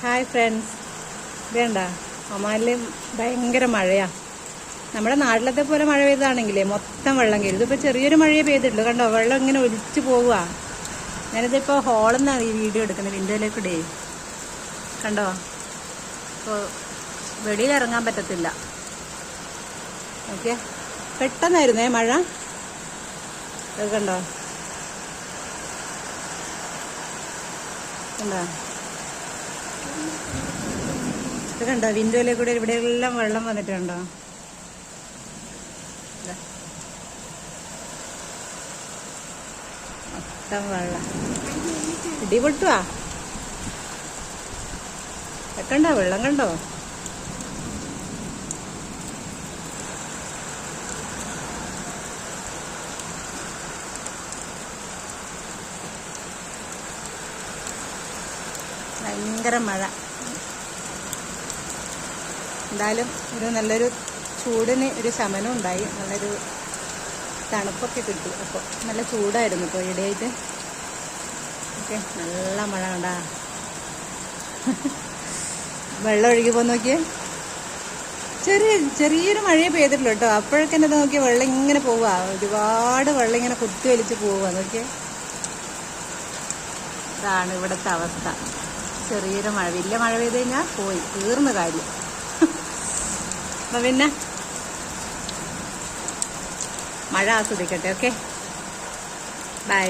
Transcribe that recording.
Hi friends, വേണ്ട ഒമാനിൽ ഭയങ്കര മഴയാണ്. നമ്മുടെ നാട്ടിലത്തെ പോലെ മഴ പെയ്താണെങ്കിലേ മൊത്തം വെള്ളം കയറും. ഇതിപ്പോൾ ചെറിയൊരു മഴയെ പെയ്തിട്ടുള്ളൂ. കണ്ടോ, വെള്ളം ഇങ്ങനെ ഒലിച്ചു പോവുക. ഞാനിതിപ്പോൾ ഹോളിൽ നിന്നാണ് ഈ വീഡിയോ എടുക്കുന്നത്, വിൻഡോയിലേക്കൂടെ. കണ്ടോ, ഇപ്പോൾ വെളിയിൽ ഇറങ്ങാൻ പറ്റത്തില്ല. ഓക്കെ, പെട്ടെന്നായിരുന്നേ മഴ. അത് കണ്ടോ, കണ്ടോ, ഇത് കണ്ടോ, വിൻഡോയിലെ കൂടെ ഇവിടെ എല്ലാം വെള്ളം വന്നിട്ടുണ്ടോ. മൊത്തം വെള്ളം, ഇടിപൊട്ടുവാ. കണ്ടോ, വെള്ളം കണ്ടോ. ഭയങ്കര മഴ. എന്തായാലും ഒരു നല്ലൊരു ചൂടിന് ഒരു ശമനം ഉണ്ടായി, നല്ലൊരു തണുപ്പൊക്കെ കിട്ടി. അപ്പോൾ നല്ല ചൂടായിരുന്നു ഇപ്പോൾ ഇടയായിട്ട്. ഓക്കെ, നല്ല മഴ കണ്ടാ. വെള്ളം ഒഴുകി പോകാൻ നോക്കിയേ. ചെറിയൊരു മഴയെ പെയ്തിട്ടുള്ളൂ കേട്ടോ. അപ്പോഴൊക്കെ എന്നത് നോക്കിയാൽ വെള്ളം ഇങ്ങനെ പോവുക, ഒരുപാട് വെള്ളം ഇങ്ങനെ കുത്തി വലിച്ച് പോവുക. നോക്കിയേ, ഇതാണ് ഇവിടുത്തെ അവസ്ഥ. ചെറിയൊരു മഴ, വലിയ മഴ പെയ്ത് കഴിഞ്ഞാൽ പോയി, തീർന്ന കാര്യം. അപ്പം പിന്നെ മഴ ആസ്വദിക്കട്ടെ. Okay, by.